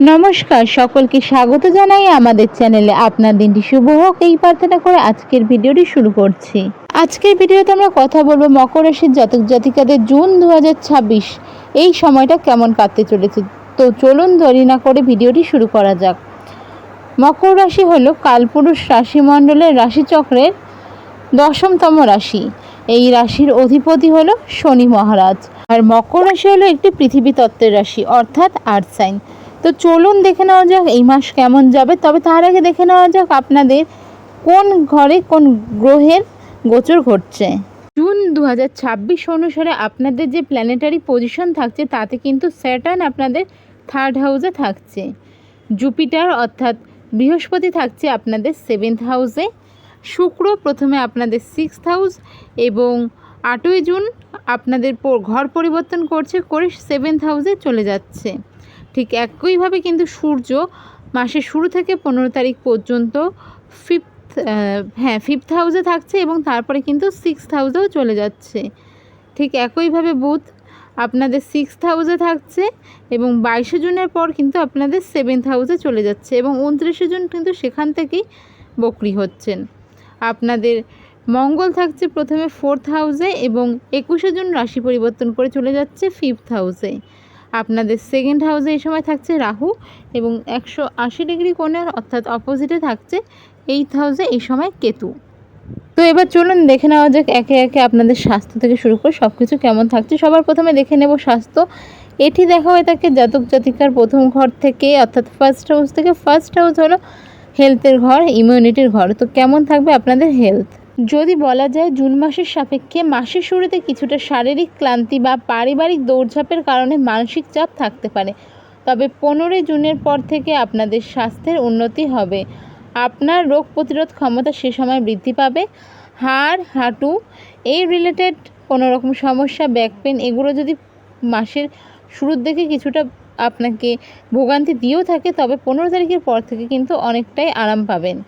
নমস্কার, সকলকে স্বাগত জানাই আমাদের চ্যানেলে। আপনার দিনটি শুভ হোক এই প্রার্থনা করে আজকের ভিডিওটি শুরু করছি। আজকের ভিডিওতে আমরা কথা বলবো মকর রাশির জাতক জাতিকাদের জুন 2026 এই সময়টা কেমন কাটতে চলেছে। তো চলুন দেরি না করে ভিডিওটি শুরু করা যাক। মকর রাশি হলো কালপুরুষ রাশিমণ্ডলের রাশিচক্রের 10তম রাশি। এই রাশির অধিপতি হলো শনি মহারাজ। আর মকর রাশি হলো একটি পৃথিবী তত্ত্বের রাশি, অর্থাৎ আর্থ সাইন। তো চলুন দেখে নেওয়া যাক এই মাস কেমন যাবে। তবে তার আগে দেখে নেওয়া যাক আপনাদের কোন ঘরে কোন গ্রহের গোচর ঘটছে। জুন 2026 অনুসারে আপনাদের যে প্ল্যানেটারি পজিশন থাকছে তাতে কিন্তু স্যাটার্ন আপনাদের 3rd হাউসে থাকছে। জুপিটার অর্থাৎ বৃহস্পতি থাকছে আপনাদের 7th হাউসে। শুক্র প্রথমে আপনাদের 6th হাউস এবং 8ই জুন আপনাদের ঘর পরিবর্তন করে 7th হাউসে চলে যাচ্ছে। ঠিক একইভাবে কিন্তু সূর্য মাসের শুরু থেকে 15 তারিখ পর্যন্ত 5th হাউসে থাকছে এবং তারপরে কিন্তু 6th হাউসেও চলে যাচ্ছে। ঠিক একইভাবে বুধ আপনাদের 6th হাউসে থাকছে এবং 22শে জুনের পর কিন্তু আপনাদের 7th হাউসে চলে যাচ্ছে এবং 29শে জুন কিন্তু সেখান থেকেই বক্রি হচ্ছেন। আপনাদের মঙ্গল থাকছে প্রথমে 4th হাউসে এবং 21শে জুন রাশি পরিবর্তন করে চলে যাচ্ছে 5th হাউসে। আপনাদের 2nd হাউসে এই সময় থাকছে রাহু এবং 180 ডিগ্রি কোণের অর্থাৎ অপোজিটে থাকছে 8th হাউসে এই সময় কেতু। তো এবার চলুন দেখে নেওয়া যাক একে একে আপনাদের স্বাস্থ্য থেকে শুরু করে সব কিছু কেমন থাকছে। সবার প্রথমে দেখে নেব স্বাস্থ্য। এটি দেখা হয়ে থাকে জাতক জাতিকার প্রথম ঘর থেকে, অর্থাৎ 1st হাউস থেকে। 1st হাউস হলো হেলথের ঘর, ইমিউনিটির ঘর। তো কেমন থাকবে আপনাদের হেলথ? যদি বলা যায় জুন মাসের সাপেক্ষে মাসের শুরুতে কিছুটা শারীরিক ক্লান্তি বা পারিবারিক দৌড়ঝাঁপের কারণে মানসিক চাপ থাকতে পারে, তবে 15 জুনের পর থেকে আপনাদের স্বাস্থ্যের উন্নতি হবে। আপনার রোগ প্রতিরোধ ক্ষমতা সে সময় বৃদ্ধি পাবে। হাড়, হাঁটু এই রিলেটেড কোনো রকম সমস্যা, ব্যাক পেন এগুলো যদি মাসের শুরুর দিকে কিছুটা আপনাকে ভোগান্তি দিয়েও থাকে, তবে 15 তারিখের পর থেকে কিন্তু অনেকটাই আরাম পাবেন।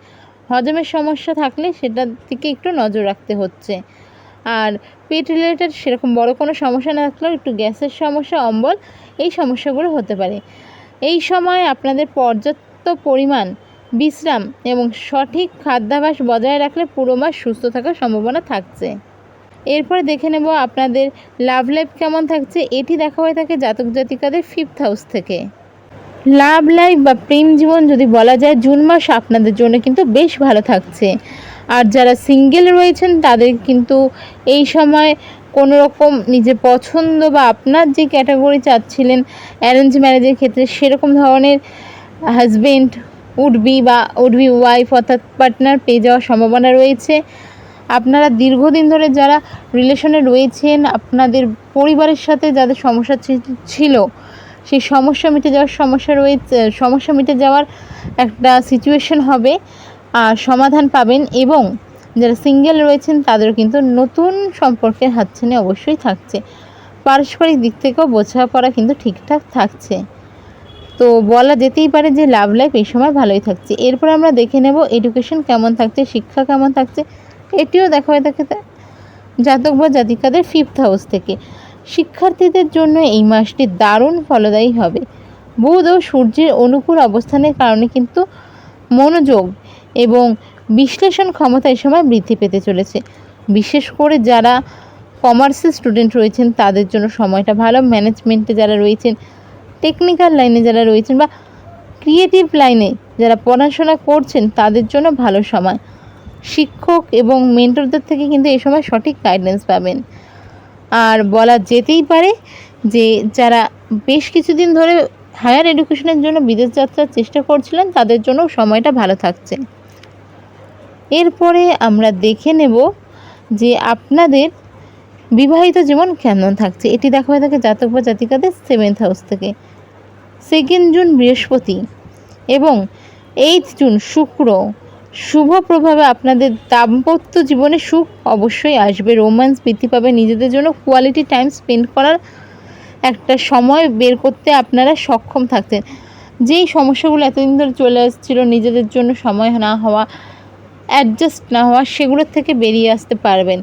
হজমের সমস্যা থাকলে সেটার দিকে একটু নজর রাখতে হচ্ছে। আর পেট রিলেটেড সেরকম বড় কোনো সমস্যা না থাকলেও একটু গ্যাসের সমস্যা, অম্বল এই সমস্যাগুলো হতে পারে। এই সময় আপনাদের পর্যাপ্ত পরিমাণ বিশ্রাম এবং সঠিক খাদ্যাভ্যাস বজায় রাখলে পুরো মাস সুস্থ থাকার সম্ভাবনা থাকছে। এরপরে দেখে নেব আপনাদের লাভ লাইফ কেমন থাকছে। এটি দেখা হয়ে থাকে জাতক জাতিকাদের 5th হাউস থেকে। লাভ লাইফ বা প্রেম জীবন যদি বলা যায় জুন মাস আপনাদের জন্য কিন্তু বেশ ভালো থাকছে। আর যারা সিঙ্গেল রয়েছেন তাদের কিন্তু এই সময় কোনো রকম নিজের পছন্দ বা আপনার যে ক্যাটাগরি চাচ্ছিলেন অ্যারেঞ্জ ম্যারেজের ক্ষেত্রে সেরকম ধরনের হাজবেন্ড উডবি বা উডবি ওয়াইফ অর্থাৎ পার্টনার পেয়ে যাওয়ার সম্ভাবনা রয়েছে। আপনারা দীর্ঘদিন ধরে যারা রিলেশনে রয়েছেন, আপনাদের পরিবারের সাথে যাদের সমস্যা ছিল সেই সমস্যা মিটে যাওয়ার একটা সিচুয়েশন হবে আর সমাধান পাবেন। এবং যারা সিঙ্গেল রয়েছেন তাদেরও কিন্তু নতুন সম্পর্কের হাতছানি অবশ্যই থাকছে। পারস্পরিক দিক থেকেও বোঝাপড়া কিন্তু ঠিকঠাক থাকছে। তো বলা যেতেই পারে যে লাভ লাইফ এই সময় ভালোই থাকছে। এরপর আমরা দেখে নেব এডুকেশন কেমন থাকছে, শিক্ষা কেমন থাকছে। এটিও দেখা হয়ে থাকে জাতক বা জাতিকাদের 5th হাউস থেকে। শিক্ষার্থীদের জন্য এই মাসটি দারুণ ফলদায়ী হবে। বুধ ও সূর্যের অনুকূল অবস্থানের কারণে কিন্তু মনোযোগ এবং বিশ্লেষণ ক্ষমতা এই সময় বৃদ্ধি পেতে চলেছে। বিশেষ করে যারা কমার্সের স্টুডেন্ট রয়েছেন তাদের জন্য সময়টা ভালো। ম্যানেজমেন্টে যারা রয়েছেন, টেকনিক্যাল লাইনে যারা রয়েছেন বা ক্রিয়েটিভ লাইনে যারা পড়াশোনা করছেন তাদের জন্য ভালো সময়। শিক্ষক এবং মেন্টরদের থেকে কিন্তু এই সময় সঠিক গাইডেন্স পাবেন। আর বলা যেতেই পারে যে যারা বেশ কিছুদিন ধরে হায়ার এডুকেশনের জন্য বিদেশ যাত্রার চেষ্টা করছিলেন তাদের জন্য সময়টা ভালো থাকছে। এরপরে আমরা দেখে নেব যে আপনাদের বিবাহিত জীবন কেমন থাকছে। এটি দেখা হয়ে থাকে জাতক বা জাতিকাদের 7th হাউস থেকে। 2nd জুন বৃহস্পতি এবং 8th জুন শুক্র শুভ প্রভাবে আপনাদের দাম্পত্য জীবনে সুখ অবশ্যই আসবে। রোম্যান্স বৃদ্ধি পাবে। নিজেদের জন্য কোয়ালিটি টাইম স্পেন্ড করার একটা সময় বের করতে আপনারা সক্ষম থাকতেন। যেই সমস্যাগুলো এতদিন ধরে চলে আসছিল, নিজেদের জন্য সময় না হওয়া, অ্যাডজাস্ট না হওয়া, সেগুলোর থেকে বেরিয়ে আসতে পারবেন।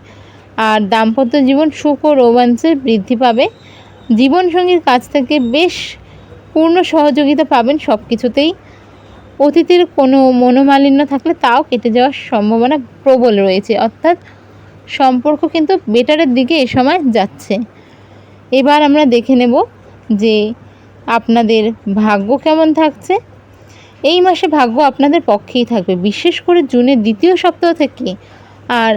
আর দাম্পত্য জীবন সুখ ও রোম্যান্সের বৃদ্ধি পাবে। জীবনসঙ্গীর কাছ থেকে বেশ পূর্ণ সহযোগিতা পাবেন সব কিছুতেই। অতীতের কোনো মনোমালিন্য থাকলে তাও কেটে যাওয়ার সম্ভাবনা প্রবল রয়েছে, অর্থাৎ সম্পর্ক কিন্তু বেটারের দিকে এ সময় যাচ্ছে। এবার আমরা দেখে নেব যে আপনাদের ভাগ্য কেমন থাকছে। এই মাসে ভাগ্য আপনাদের পক্ষেই থাকবে, বিশেষ করে জুনের দ্বিতীয় সপ্তাহ থেকে। আর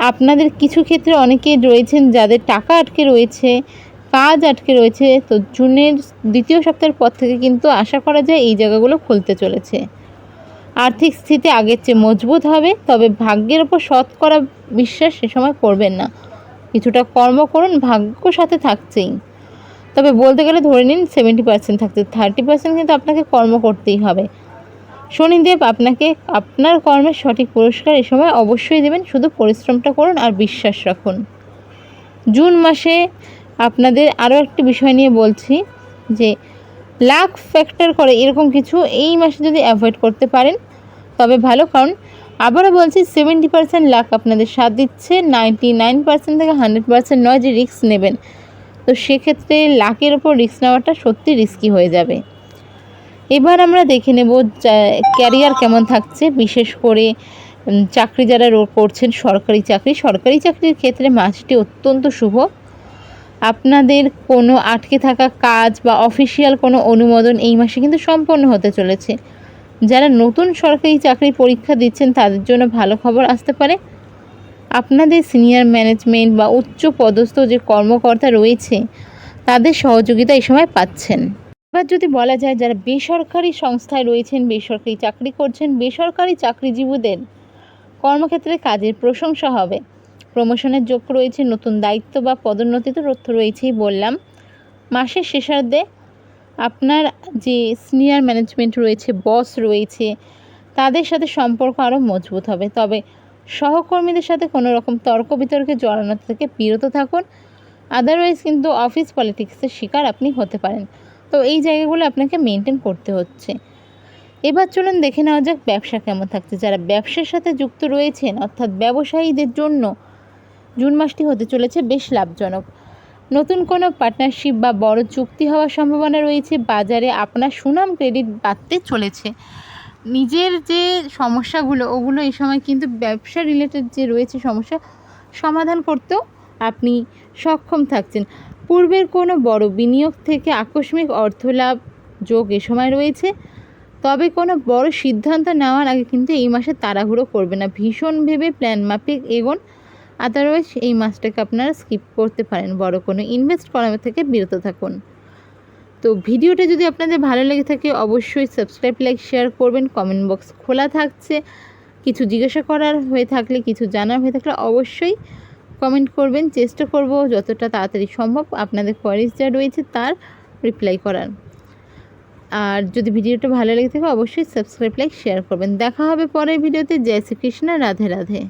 আপনাদের কিছু ক্ষেত্রে অনেকে রয়েছেন যাদের টাকা আটকে রয়েছে, কাজ আটকে রয়েছে, তো জুনের দ্বিতীয় সপ্তাহের পর থেকে কিন্তু আশা করা যায় এই জায়গাগুলো খুলতে চলেছে। আর্থিক স্থিতি আগের চেয়ে মজবুত হবে, তবে ভাগ্যের ওপর শতকরা বিশ্বাস সে সময় করবেন না। কিছুটা কর্ম করুন, ভাগ্য সাথে থাকছেই। তবে বলতে গেলে ধরে নিন 70% থাকছে, 30% কিন্তু আপনাকে কর্ম করতেই হবে। শনিদেব আপনাকে আপনার কর্মের সঠিক পুরস্কার এ সময় অবশ্যই দেবেন, শুধু পরিশ্রমটা করুন আর বিশ্বাস রাখুন। জুন মাসে আপনাদের আরও একটি বিষয় নিয়ে বলছি যে লাক ফ্যাক্টর করে এরকম কিছু এই মাসে যদি অ্যাভয়েড করতে পারেন তবে ভালো, কারণ আবারও বলছি 70% লাক আপনাদের সাথ দিচ্ছে, 99% থেকে 100% নয় যে রিস্ক নেবেন, তো সেক্ষেত্রে লাকের ওপর রিস্ক নেওয়াটা সত্যি রিস্কি হয়ে যাবে। এবার আমরা দেখে নেব ক্যারিয়ার কেমন থাকছে, বিশেষ করে চাকরি যারা করছেন, সরকারি চাকরির ক্ষেত্রে মাসটি অত্যন্ত শুভ। আপনাদের কোনো আটকে থাকা কাজ বা অফিসিয়াল কোনো অনুমোদন এই মাসে কিন্তু সম্পন্ন হতে চলেছে। যারা নতুন সরকারি চাকরির পরীক্ষা দিচ্ছেন তাদের জন্য ভালো খবর আসতে পারে। আপনাদের সিনিয়র ম্যানেজমেন্ট বা উচ্চ পদস্থ যে কর্মকর্তা রয়েছে তাদের সহযোগিতা এই সময় পাচ্ছেন। এবার যদি বলা যায় যারা বেসরকারি সংস্থায় রয়েছেন, বেসরকারি চাকরি করছেন, বেসরকারি চাকরিজীবীদের কর্মক্ষেত্রে কাজের প্রশংসা হবে, প্রমোশনের যোগ রয়েছে, নতুন দায়িত্ব বা পদোন্নতি তো তথ্য রয়েছেই বললাম। মাসের শেষার্ধে আপনার যে সিনিয়র ম্যানেজমেন্ট রয়েছে, বস রয়েছে, তাদের সাথে সম্পর্ক আরও মজবুত হবে। তবে সহকর্মীদের সাথে কোনো রকম তর্ক বিতর্কে জড়ানো থেকে বিরত থাকুন, আদারওয়াইজ কিন্তু অফিস পলিটিক্সের শিকার আপনি হতে পারেন। তো এই জায়গাগুলো আপনাকে মেনটেন করতে হচ্ছে। এবার চলুন দেখে নেওয়া যাক ব্যবসা কেমন থাকছে। যারা ব্যবসার সাথে যুক্ত রয়েছেন, অর্থাৎ ব্যবসায়ীদের জন্য জুন মাসটি হতে চলেছে বেশ লাভজনক। নতুন কোনো পার্টনারশিপ বা বড় চুক্তি হওয়ার সম্ভাবনা রয়েছে। বাজারে আপনার সুনাম ক্রেডিট বাড়তে চলেছে। নিজের যে সমস্যাগুলো ওগুলো এই সময় কিন্তু ব্যবসা রিলেটেড যে রয়েছে সমস্যা সমাধান করতেও আপনি সক্ষম থাকছেন। পূর্বের কোনো বড় বিনিয়োগ থেকে আকস্মিক অর্থলাভ যোগ এ সময় রয়েছে। তবে কোনো বড় সিদ্ধান্ত নেওয়ার আগে কিন্তু এই মাসে তাড়াহুড়ো করবে না, ভীষণ ভেবে প্ল্যান মাফিক এগোন। আদারওয়াইজ এই মাসটাকে আপনারা স্কিপ করতে পারেন, বড় কোনো ইনভেস্ট করা থেকে বিরত থাকুন। তো ভিডিওটা যদি আপনাদের ভালো লেগে থাকে অবশ্যই সাবস্ক্রাইব, লাইক, শেয়ার করবেন। কমেন্ট বক্স খোলা থাকছে, কিছু জিজ্ঞাসা করার হয়ে থাকলে, কিছু জানার হয়ে থাকলে অবশ্যই কমেন্ট করবেন। চেষ্টা করব যতটা তাড়াতাড়ি সম্ভব আপনাদের কোয়ারিজ যা রয়েছে তার রিপ্লাই করার। আর যদি ভিডিওটা ভালো লেগে থাকে অবশ্যই সাবস্ক্রাইব, লাইক, শেয়ার করবেন। দেখা হবে পরের ভিডিওতে। জয় শ্রীকৃষ্ণ, রাধে রাধে।